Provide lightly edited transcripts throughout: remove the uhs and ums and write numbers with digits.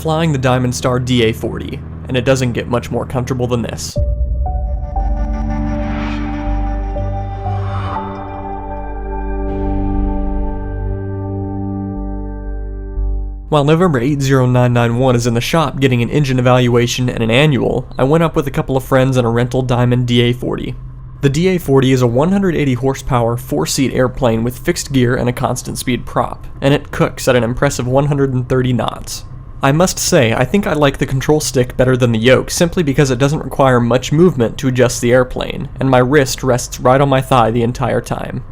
Flying the Diamond Star DA40, and it doesn't get much more comfortable than this. While November 80991 is in the shop getting an engine evaluation and an annual, I went up with a couple of friends in a rental Diamond DA40. The DA40 is a 180 horsepower, 4-seat airplane with fixed gear and a constant speed prop, and it cooks at an impressive 130 knots. I must say, I think I like the control stick better than the yoke simply because it doesn't require much movement to adjust the airplane, and my wrist rests right on my thigh the entire time.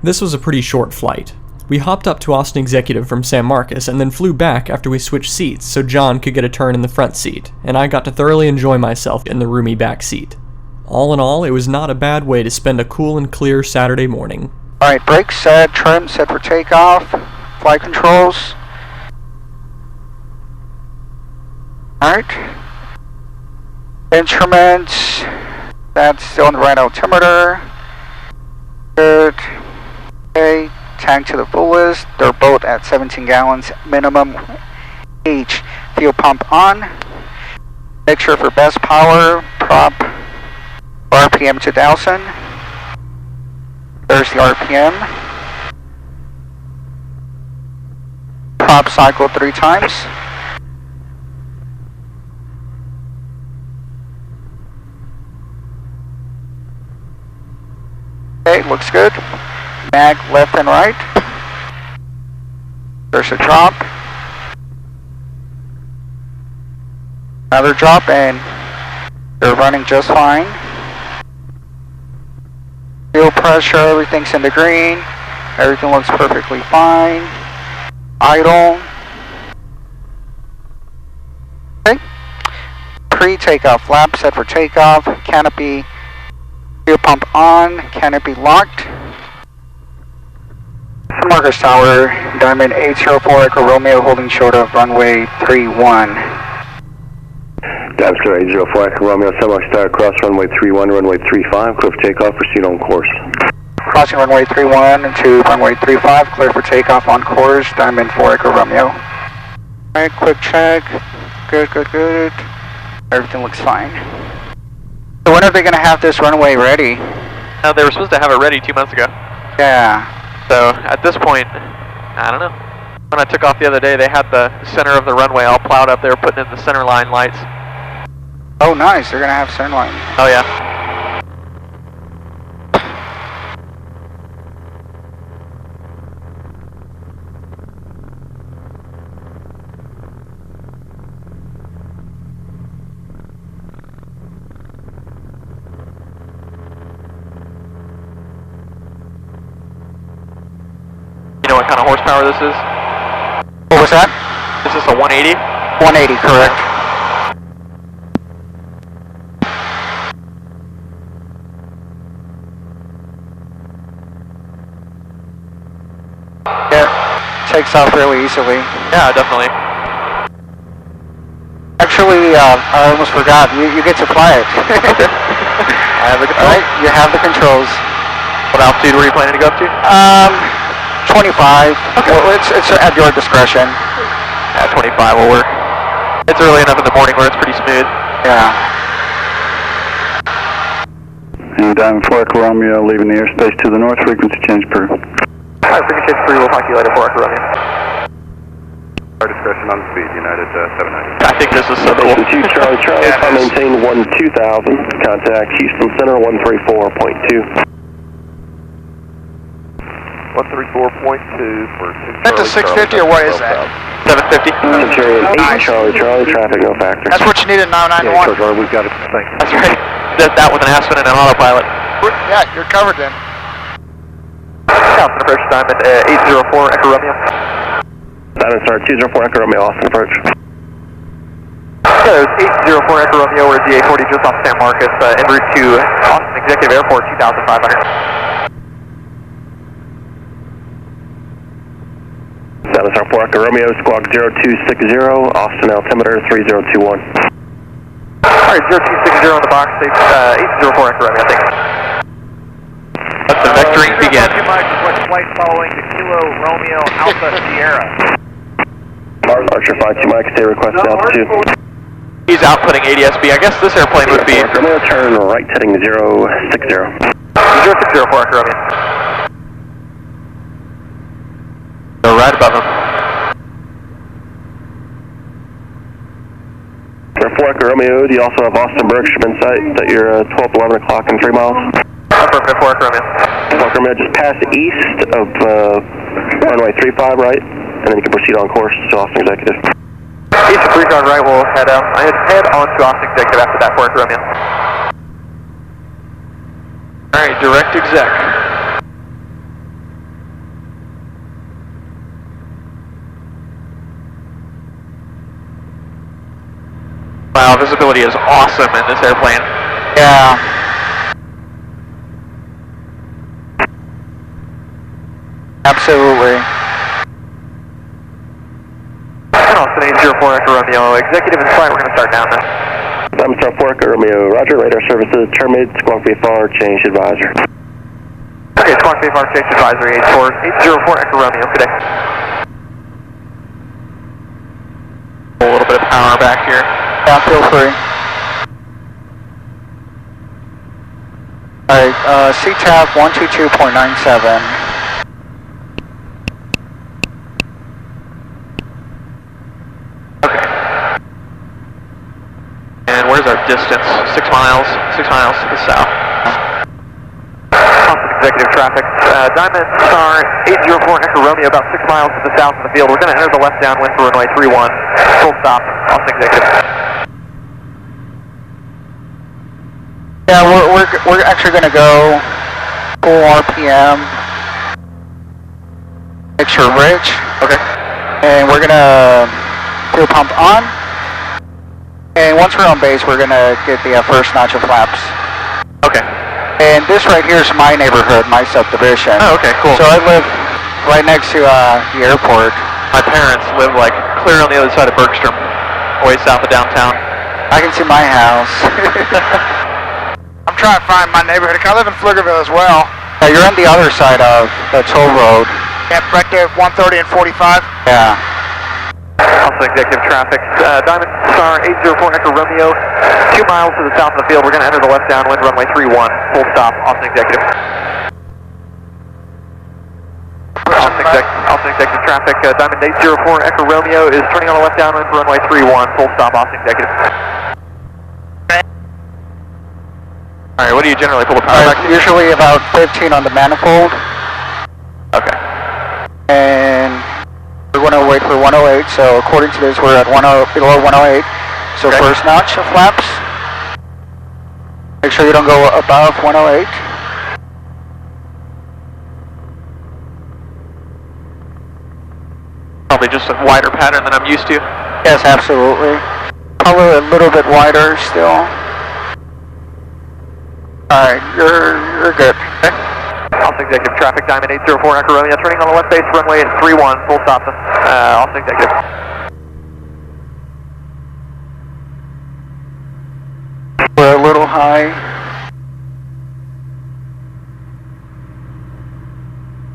This was a pretty short flight. We hopped up to Austin Executive from San Marcos and then flew back after we switched seats so John could get a turn in the front seat, and I got to thoroughly enjoy myself in the roomy back seat. All in all, it was not a bad way to spend a cool and clear Saturday morning. Alright, brakes set, trim set for takeoff, flight controls. Alright. Instruments, that's still on the right altimeter. Good. Okay, tank to the fullest. They're both at 17 gallons minimum each. Fuel pump on. Mixture for best power, prop, RPM 2000. There's the RPM. Prop cycle 3 times. Okay, looks good. Mag left and right. There's a drop. Another drop, and they're running just fine. Fuel pressure, everything's in the green. Everything looks perfectly fine. Idle. Okay. Pre-takeoff flap set for takeoff. Canopy. Fuel pump on, canopy locked. San Marcos Tower, Diamond 804 Echo Romeo holding short of runway 31. Diamond Star 804 Echo Romeo, San Marcos Tower, cross runway 31, runway 35, clear for takeoff, proceed on course. Crossing runway 31 to runway 35, clear for takeoff on course, Diamond 4 Echo Romeo. Alright, quick check. Good, good, good. Everything looks fine. So when are they going to have this runway ready? They were supposed to have it ready 2 months ago. Yeah. So at this point, I don't know. When I took off the other day, they had the center of the runway all plowed up. They were putting in the center line lights. Oh, nice. They're going to have center line. Oh, yeah. You know what kind of horsepower this is? What was that? Is this a 180? 180, correct. Yeah, takes off really easily. Yeah, definitely. Actually, I almost forgot. You get to fly it. I have the controls. Alright, you have the controls. What altitude were you planning to go up to? 25. Okay. Well, it's at your discretion. Yeah, 25 will work. It's early enough in the morning where it's pretty smooth. Yeah. And Diamond 4 Echo Romeo leaving the airspace to the north, frequency change per. Alright, frequency change per, we'll talk to you later, 4 Echo Romeo. Our discretion on speed, United 790. I think this is so cool. 2 Charlie Charlie, yeah, maintain 12000, contact Houston Center 134.2. 134.2 for 2 That's a 650 or what is that? 750. Centurion 8 Charlie Charlie, traffic no factor. That's what you need at 991. Yeah, we've got it. Thanks. That's right. Does that with an Aspen and an autopilot. Yeah, you're covered then. Austin approach, Diamond 804 Echo Romeo. Diamond Star 204 Echo Romeo, Austin approach. Yeah, there's 804 Echo Romeo, we're DA40 just off San Marcos, en route to Austin Executive Airport, 2,500. Diamond Star 4 Echo Romeo, squawk 0260, Austin altimeter 3021. Alright, 0260 on the box, 804 Echo Romeo, I think. Let the vectoring begin. Flight following the Kilo Romeo Alpha Sierra. Archer 52 Mike, stay requested altitude. He's outputting ADSB. I guess this airplane would be... Romeo, turn right heading 060. 060 for Echo Romeo. So right above him. For Echo Romeo, do you also have Austin Bergstrom in sight at your 11 o'clock and 3 miles? Affirmative for Echo Romeo. Echo Romeo, just pass east of runway 35 right, and then you can proceed on course to Austin Executive. East of 3 guard right, we'll head on to Austin Executive after that for Echo Romeo. Alright, direct exec. Wow, visibility is awesome in this airplane. Yeah. Absolutely. Austin 804 Echo Romeo, executive in sight, we're going to start down now. I'm Star 4 Echo Romeo, roger, radar services terminated, squawk VFR, change advisor. Okay, squawk VFR, change advisory, 804 Echo Romeo, good day. A little bit of power back here. Yeah, feel free. Alright, CTAP 122.97. And where's our distance? 6 miles. 6 miles to the south. Austin executive traffic. Diamond Star 804 Echo Romeo, about 6 miles to the south of the field. We're going to enter the left downwind for runway 31. Full stop. Austin executive. Yeah, we're actually going to go full RPM. Extra rich. Okay. And we're going to fuel pump on. And once we're on base, we're going to get the first notch of flaps. Okay. And this right here is my neighborhood, my subdivision. Oh, okay, cool. So I live right next to the airport. My parents live like clear on the other side of Bergstrom, way south of downtown. I can see my house. I'm trying to find my neighborhood. I live in Pflugerville as well. You're on the other side of the toll road. Yeah, right there, 130 and 45. Yeah. Austin executive traffic. Diamond Star 804 Echo Romeo, 2 miles to the south of the field. We're going to enter the left downwind, runway 31. Full stop, Austin executive. Austin executive traffic. Diamond 804 Echo Romeo is turning on the left downwind for runway 31. Full stop, Austin executive. Alright, what do you generally pull the power back to? Usually about 15 on the manifold. Okay. And we're going to wait for 108, so according to this, we're at below 108. So okay. First notch of flaps. Make sure you don't go above 108. Probably just a wider pattern than I'm used to. Yes, absolutely. Probably a little bit wider still. Alright, you're good. Okay. Austin executive traffic, Diamond 804 Echo Romeo, turning on the left base runway at 31, full stop. Austin executive. We're a little high.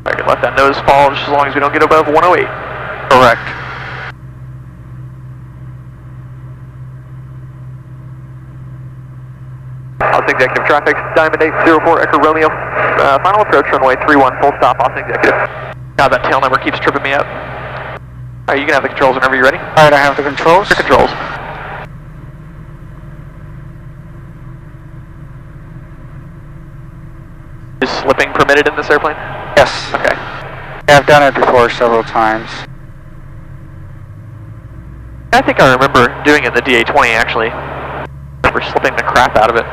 I can let that nose fall just as long as we don't get above 108. Correct. Austin executive traffic, Diamond 804 Echo Romeo, final approach runway 31, full stop, Austin executive. God, that tail number keeps tripping me up. Alright, you can have the controls whenever you're ready. Alright, I have the controls. Your controls. Is slipping permitted in this airplane? Yes. Okay. Yeah, I've done it before several times. I think I remember doing it in the DA20 actually. I remember slipping the crap out of it.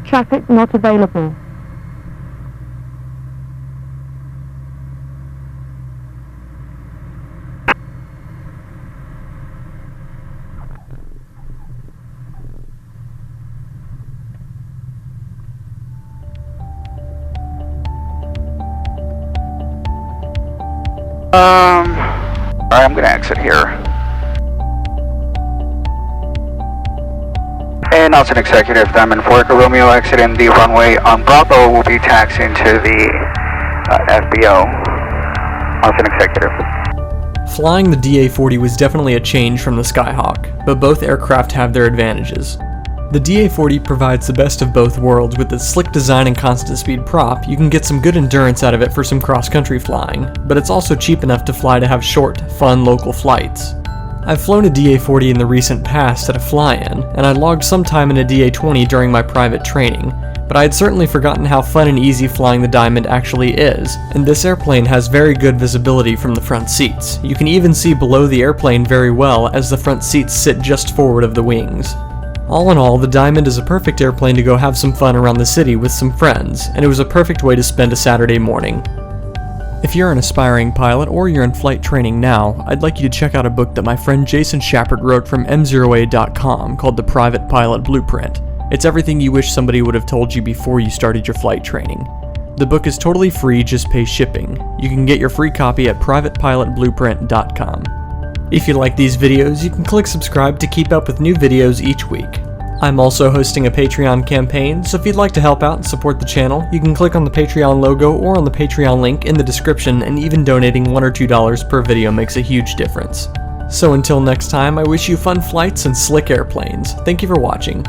Traffic not available. Alright, I'm gonna exit here. And Nelson Executive, Diamond 4 Echo Romeo exiting the runway on Bravo will be taxiing to the FBO. Nelson Executive. Flying the DA-40 was definitely a change from the Skyhawk, but both aircraft have their advantages. The DA-40 provides the best of both worlds. With its slick design and constant speed prop, you can get some good endurance out of it for some cross-country flying, but it's also cheap enough to fly to have short, fun local flights. I've flown a DA-40 in the recent past at a fly-in, and I logged some time in a DA-20 during my private training, but I had certainly forgotten how fun and easy flying the Diamond actually is, and this airplane has very good visibility from the front seats. You can even see below the airplane very well as the front seats sit just forward of the wings. All in all, the Diamond is a perfect airplane to go have some fun around the city with some friends, and it was a perfect way to spend a Saturday morning. If you're an aspiring pilot or you're in flight training now, I'd like you to check out a book that my friend Jason Shepard wrote from M0A.com called The Private Pilot Blueprint. It's everything you wish somebody would have told you before you started your flight training. The book is totally free, just pay shipping. You can get your free copy at privatepilotblueprint.com. If you like these videos, you can click subscribe to keep up with new videos each week. I'm also hosting a Patreon campaign, so if you'd like to help out and support the channel, you can click on the Patreon logo or on the Patreon link in the description, and even donating $1 or $2 per video makes a huge difference. So until next time, I wish you fun flights and slick airplanes. Thank you for watching.